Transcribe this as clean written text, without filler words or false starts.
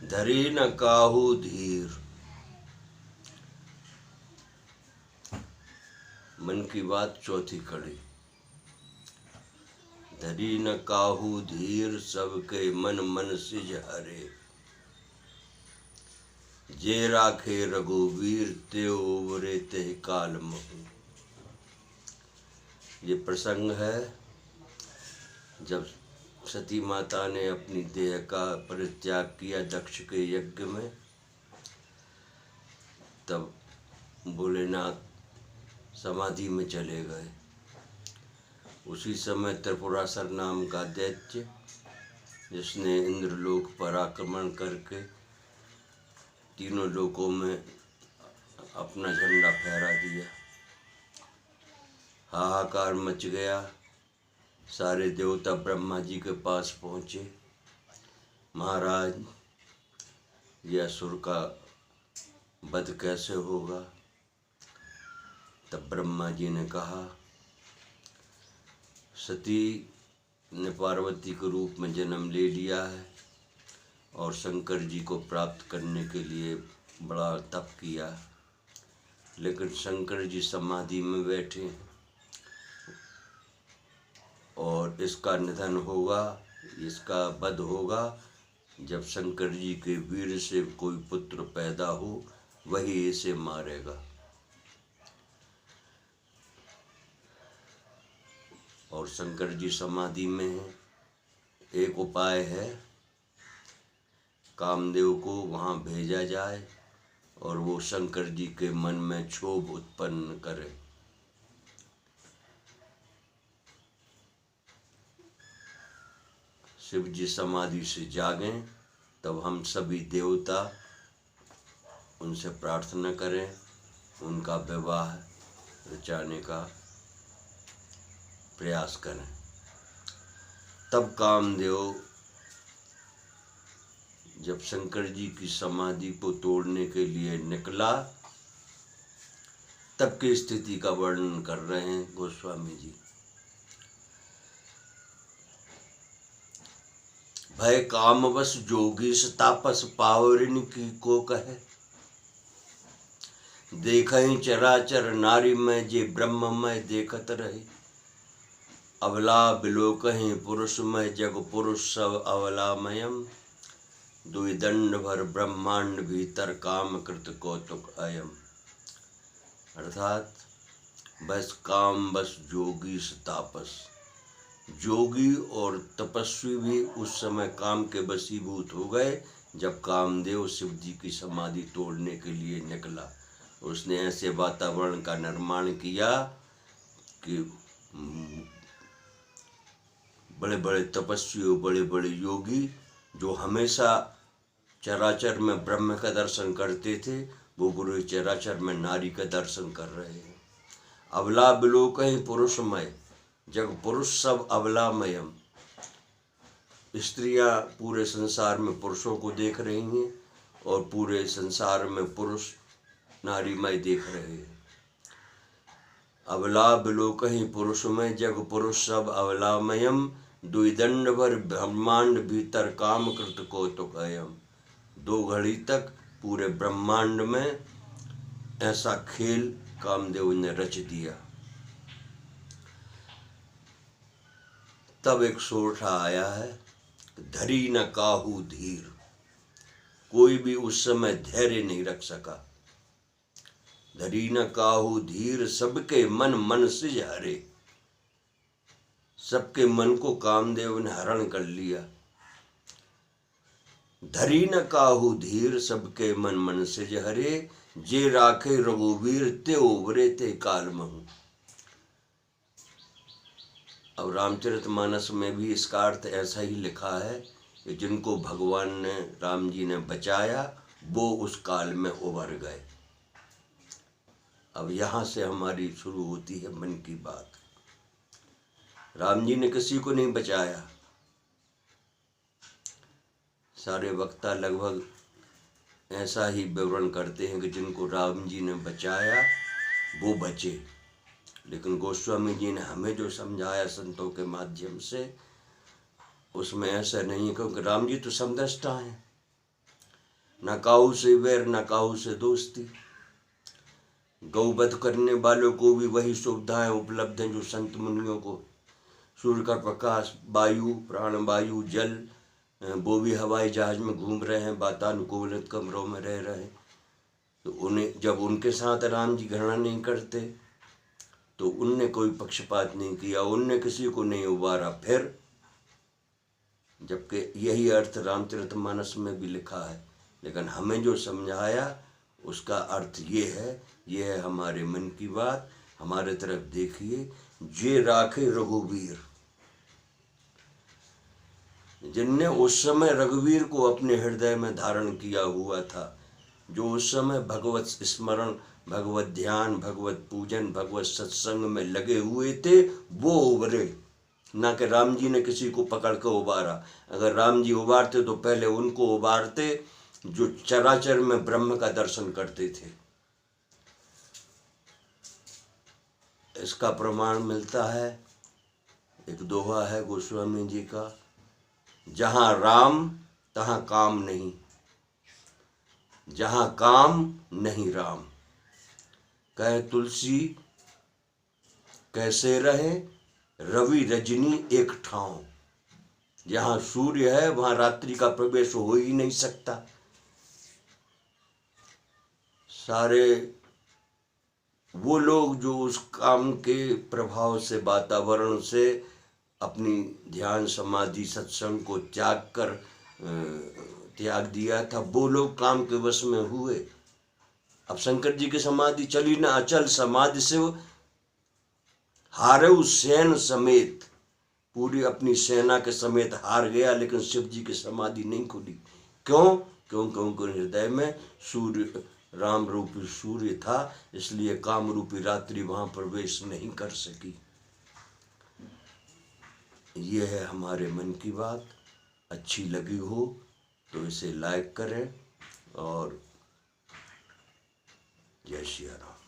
धरी न काहू धीर। मन की बात चौथी कड़ी। धरी न काहू धीर, सबके मन मन सिज हरे। जे राखे रघुवीर, त्यो उबरे ते काल महु। ये प्रसंग है जब सती माता ने अपनी देह का परित्याग किया दक्ष के यज्ञ में, तब भोलेनाथ समाधि में चले गए। उसी समय त्रिपुरासुर नाम का दैत्य, जिसने इंद्रलोक पर आक्रमण करके तीनों लोकों में अपना झंडा फहरा दिया, हाहाकार मच गया। सारे देवता ब्रह्मा जी के पास पहुँचे, महाराज ये असुर का वध कैसे होगा। तब ब्रह्मा जी ने कहा, सती ने पार्वती के रूप में जन्म ले लिया है और शंकर जी को प्राप्त करने के लिए बड़ा तप किया, लेकिन शंकर जी समाधि में बैठे और इसका निधन होगा, इसका वध होगा जब शंकर जी के वीर से कोई पुत्र पैदा हो, वही इसे मारेगा। और शंकर जी समाधि में हैं। एक उपाय है, कामदेव को वहाँ भेजा जाए और वो शंकर जी के मन में क्षोभ उत्पन्न करे। शिव जी समाधि से जागें, तब हम सभी देवता उनसे प्रार्थना करें, उनका विवाह रचाने का प्रयास करें। तब कामदेव जब शंकर जी की समाधि को तोड़ने के लिए निकला, तब की स्थिति का वर्णन कर रहे हैं गोस्वामी जी। भय कामवश जोगीश, तापस पावरिन की को कहे। देखहि चराचर नारी में, जे ब्रह्ममय देखत रहे। अवला बिलोकहि पुरुषमय, जग पुरुष सब अवलामयम। दुई दंड भर ब्रह्मांड भीतर, काम कृत कौतुक अयम। अर्थात बस काम बस जोगी तापस, जोगी और तपस्वी भी उस समय काम के वशीभूत हो गए जब कामदेव शिव जी की समाधि तोड़ने के लिए निकला। उसने ऐसे वातावरण का निर्माण किया कि बड़े बड़े तपस्वी, बड़े बड़े योगी जो हमेशा चराचर में ब्रह्म का दर्शन करते थे, वो गुरु चराचर में नारी का दर्शन कर रहे हैं। अवला बिलोकहि पुरुषमय, जग पुरुष सब अवलामयम। स्त्रियां पूरे संसार में पुरुषों को देख रही हैं और पूरे संसार में पुरुष नारीमय देख रहे हैं। अवला बिलोकहि पुरुषमय, जग पुरुष सब अवलामयम। दुई दंड भर ब्रह्मांड भीतर, काम कृत कौतुक अयम। 2 घड़ी तक पूरे ब्रह्मांड में ऐसा खेल कामदेव ने रच दिया। तब एक सोठा आया है, धरी न काहू धीर। कोई भी उस समय धैर्य नहीं रख सका। धरी न काहू धीर, सबके मन मन सिज हरे। सबके मन को कामदेव ने हरण कर लिया। धरी न काहू धीर, सबके मन मन सिज हरे। जे राखे रघुवीर, ते उबरे ते काल महु। अब रामचरितमानस में भी इसका अर्थ ऐसा ही लिखा है कि जिनको भगवान ने, राम जी ने बचाया, वो उस काल में उभर गए। अब यहाँ से हमारी शुरू होती है मन की बात। राम जी ने किसी को नहीं बचाया। सारे वक्ता लगभग ऐसा ही विवरण करते हैं कि जिनको राम जी ने बचाया वो बचे, लेकिन गोस्वामी जी ने हमें जो समझाया संतों के माध्यम से, उसमें ऐसा नहीं है, क्योंकि राम जी तो समदृष्टा हैं। न काहू से वैर न काहू से दोस्ती। गौवध करने वालों को भी वही सुविधाएं उपलब्ध हैं जो संत मुनियों को। सूर्य का प्रकाश, वायु, प्राणवायु, जल, वो भी हवाई जहाज में घूम रहे हैं, वातानुकूलित कमरों में रह रहे हैं। तो उन्हें जब उनके साथ राम जी घृणा नहीं करते तो उनने कोई पक्षपात नहीं किया, उनने किसी को नहीं उबारा फिर, जबकि यही अर्थ रामचरितमानस में भी लिखा है। लेकिन हमें जो समझाया उसका अर्थ ये है हमारे मन की बात। हमारे तरफ देखिए, जे राखे रघुवीर, जिनने उस समय रघुवीर को अपने हृदय में धारण किया हुआ था, जो उस समय भगवत स्मरण, भगवत ध्यान, भगवत पूजन, भगवत सत्संग में लगे हुए थे, वो उभरे। ना कि राम जी ने किसी को पकड़ कर उबारा। अगर राम जी उबारते तो पहले उनको उबारते जो चराचर में ब्रह्म का दर्शन करते थे। इसका प्रमाण मिलता है, एक दोहा है गोस्वामी जी का, जहाँ राम तहाँ काम नहीं, जहाँ काम नहीं राम। कहे तुलसी कैसे रहे रवि रजनी एक ठाव। जहाँ सूर्य है वहाँ रात्रि का प्रवेश हो ही नहीं सकता। सारे वो लोग जो उस काम के प्रभाव से, वातावरण से अपनी ध्यान समाधि सत्संग को त्याग दिया था, वो लोग काम के वश में हुए। अब शंकर जी की समाधि चली ना, अचल समाधि से हारे सेन समेत, पूरी अपनी सेना के समेत हार गया, लेकिन शिव जी की समाधि नहीं खुली। क्यों? क्योंकि उनके हृदय में सूर्य, राम रूपी सूर्य था, इसलिए काम रूपी रात्रि वहां प्रवेश नहीं कर सकी। ये है हमारे मन की बात। अच्छी लगी हो तो इसे लाइक करें और जय श्री राम।